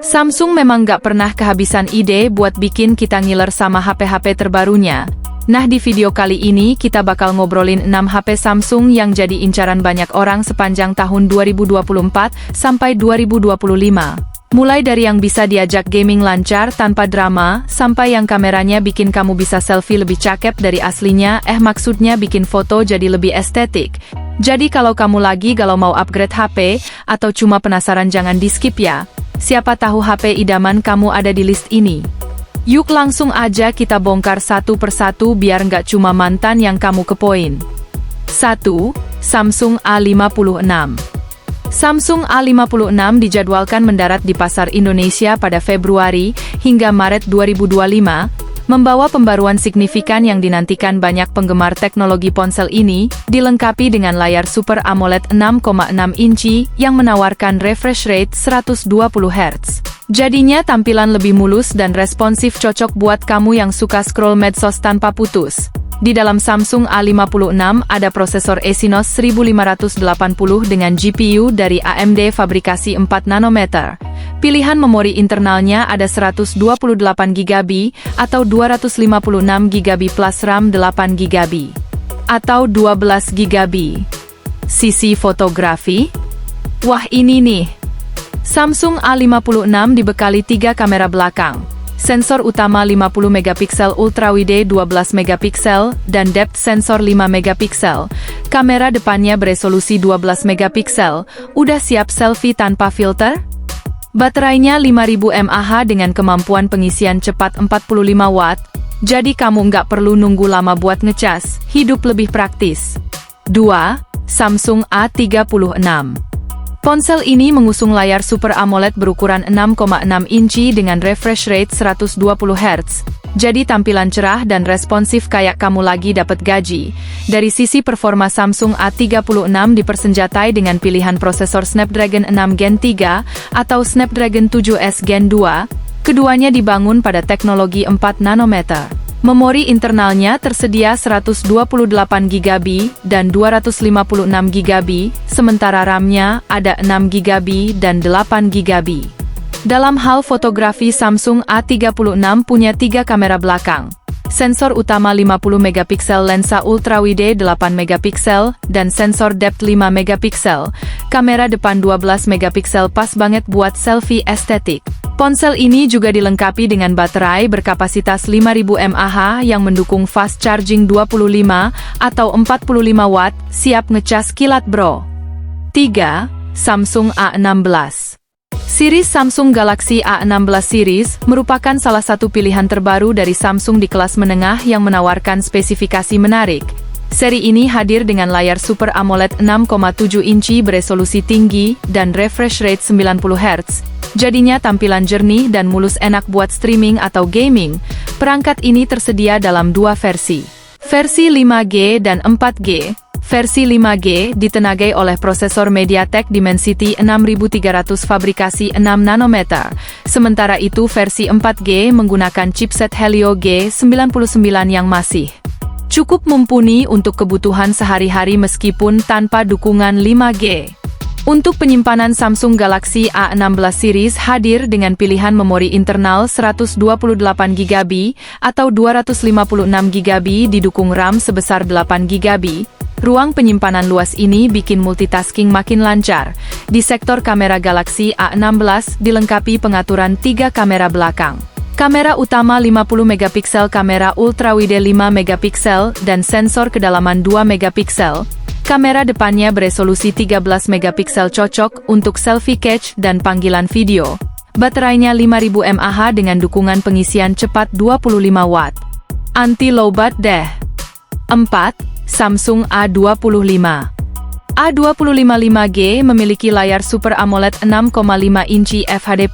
Samsung memang nggak pernah kehabisan ide buat bikin kita ngiler sama HP-HP terbarunya. Nah, di video kali ini kita bakal ngobrolin 6 HP Samsung yang jadi incaran banyak orang sepanjang tahun 2024 sampai 2025. Mulai dari yang bisa diajak gaming lancar tanpa drama, sampai yang kameranya bikin kamu bisa selfie lebih cakep dari aslinya, maksudnya bikin foto jadi lebih estetik. Jadi kalau kamu lagi galau mau upgrade HP, atau cuma penasaran, jangan di-skip ya. Siapa tahu HP idaman kamu ada di list ini. Yuk langsung aja kita bongkar satu persatu biar nggak cuma mantan yang kamu kepoin. 1. Samsung A56. Samsung A56 dijadwalkan mendarat di pasar Indonesia pada Februari hingga Maret 2025, membawa pembaruan signifikan yang dinantikan banyak penggemar teknologi ponsel ini, dilengkapi dengan layar Super AMOLED 6,6 inci yang menawarkan refresh rate 120 Hz. Jadinya tampilan lebih mulus dan responsif, cocok buat kamu yang suka scroll medsos tanpa putus. Di dalam Samsung A56 ada prosesor Exynos 1580 dengan GPU dari AMD fabrikasi 4 nanometer. Pilihan memori internalnya ada 128GB atau 256GB plus RAM 8GB atau 12GB. Sisi fotografi? Wah, ini nih. Samsung A56 dibekali 3 kamera belakang. Sensor utama 50MP ultra wide 12MP dan depth sensor 5MP. Kamera depannya beresolusi 12MP. Udah siap selfie tanpa filter? Baterainya 5000 mAh dengan kemampuan pengisian cepat 45 Watt. Jadi kamu nggak perlu nunggu lama buat ngecas, hidup lebih praktis. 2. Samsung A36. Ponsel ini mengusung layar Super AMOLED berukuran 6,6 inci dengan refresh rate 120 Hz. Jadi tampilan cerah dan responsif kayak kamu lagi dapat gaji. Dari sisi performa, Samsung A36 dipersenjatai dengan pilihan prosesor Snapdragon 6 Gen 3 atau Snapdragon 7S Gen 2. Keduanya dibangun pada teknologi 4 nanometer. Memori internalnya tersedia 128GB dan 256GB, sementara RAM-nya ada 6GB dan 8GB. Dalam hal fotografi, Samsung A36 punya 3 kamera belakang. Sensor utama 50MP lensa ultra wide 8MP dan sensor depth 5MP. Kamera depan 12MP pas banget buat selfie estetik. Ponsel ini juga dilengkapi dengan baterai berkapasitas 5000 mAh yang mendukung fast charging 25 atau 45 Watt, siap ngecas kilat bro. 3. Samsung A16. Series Samsung Galaxy A16 series merupakan salah satu pilihan terbaru dari Samsung di kelas menengah yang menawarkan spesifikasi menarik. Seri ini hadir dengan layar Super AMOLED 6,7 inci beresolusi tinggi dan refresh rate 90 Hz. Jadinya tampilan jernih dan mulus, enak buat streaming atau gaming. Perangkat ini tersedia dalam 2 versi. Versi 5G dan 4G. Versi 5G ditenagai oleh prosesor MediaTek Dimensity 6300 fabrikasi 6 nanometer. Sementara itu versi 4G menggunakan chipset Helio G99 yang masih cukup mumpuni untuk kebutuhan sehari-hari meskipun tanpa dukungan 5G. Untuk penyimpanan, Samsung Galaxy A16 series hadir dengan pilihan memori internal 128GB atau 256GB didukung RAM sebesar 8GB. Ruang penyimpanan luas ini bikin multitasking makin lancar. Di sektor kamera, Galaxy A16 dilengkapi pengaturan 3 kamera belakang. Kamera utama 50MP, kamera ultra wide 5MP dan sensor kedalaman 2MP. Kamera depannya beresolusi 13MP, cocok untuk selfie catch dan panggilan video. Baterainya 5000 mAh dengan dukungan pengisian cepat 25 Watt. Anti-lowbat deh. 4. Samsung A25. A25 5G memiliki layar Super AMOLED 6,5 inci FHD+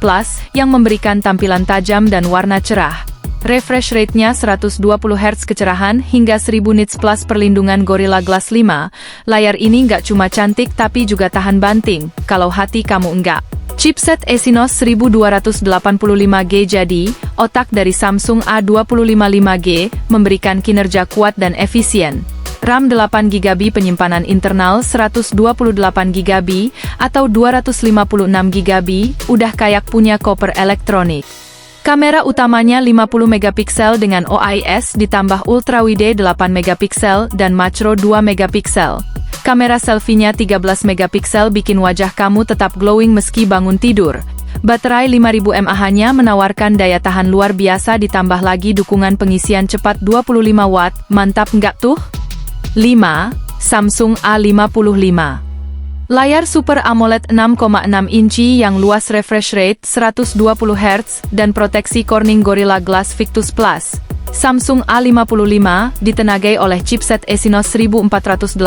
yang memberikan tampilan tajam dan warna cerah. Refresh rate-nya 120 Hz kecerahan hingga 1000 nits plus perlindungan Gorilla Glass 5. Layar ini nggak cuma cantik tapi juga tahan banting, kalau hati kamu enggak. Chipset Exynos 1285G jadi, otak dari Samsung A25 5G, memberikan kinerja kuat dan efisien. RAM 8GB, penyimpanan internal 128GB atau 256GB, udah kayak punya koper elektronik. Kamera utamanya 50MP dengan OIS ditambah ultrawide 8MP dan makro 2MP. Kamera selfie-nya 13MP bikin wajah kamu tetap glowing meski bangun tidur. Baterai 5000 mAh-nya menawarkan daya tahan luar biasa ditambah lagi dukungan pengisian cepat 25 watt, mantap nggak tuh? 5. Samsung A55. Layar Super AMOLED 6,6 inci yang luas, refresh rate 120Hz, dan proteksi Corning Gorilla Glass Victus Plus. Samsung A55 ditenagai oleh chipset Exynos 1480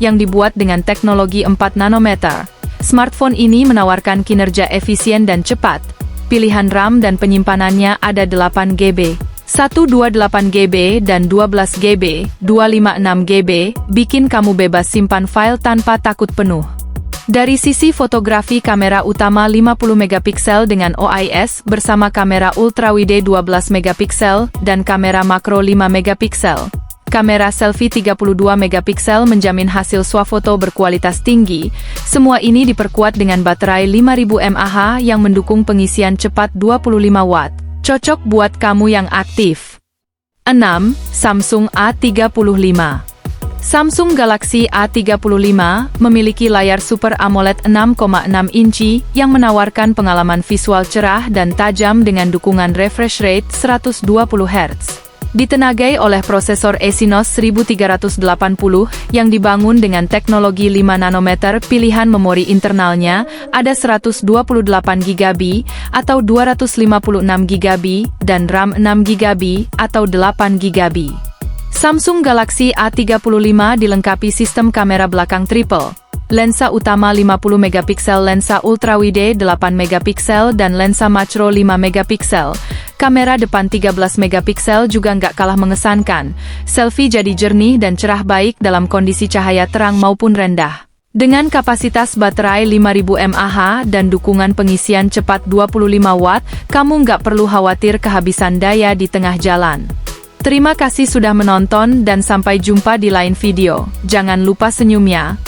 yang dibuat dengan teknologi 4 nanometer. Smartphone ini menawarkan kinerja efisien dan cepat. Pilihan RAM dan penyimpanannya ada 8GB, 128GB dan 12GB, 256GB, bikin kamu bebas simpan file tanpa takut penuh. Dari sisi fotografi, kamera utama 50MP dengan OIS bersama kamera ultrawide 12MP dan kamera makro 5MP. Kamera selfie 32MP menjamin hasil swafoto berkualitas tinggi. Semua ini diperkuat dengan baterai 5000 mAh yang mendukung pengisian cepat 25 watt. Cocok buat kamu yang aktif. 6. Samsung A35. Samsung Galaxy A35 memiliki layar Super AMOLED 6,6 inci yang menawarkan pengalaman visual cerah dan tajam dengan dukungan refresh rate 120Hz. Ditenagai oleh prosesor Exynos 1380 yang dibangun dengan teknologi 5 nanometer, pilihan memori internalnya ada 128GB atau 256GB dan RAM 6GB atau 8GB. Samsung Galaxy A35 dilengkapi sistem kamera belakang triple. Lensa utama 50MP, lensa ultrawide 8MP dan lensa makro 5MP. Kamera depan 13MP juga nggak kalah mengesankan. Selfie jadi jernih dan cerah baik dalam kondisi cahaya terang maupun rendah. Dengan kapasitas baterai 5000 mAh dan dukungan pengisian cepat 25 watt, kamu nggak perlu khawatir kehabisan daya di tengah jalan. Terima kasih sudah menonton dan sampai jumpa di lain video. Jangan lupa senyum ya.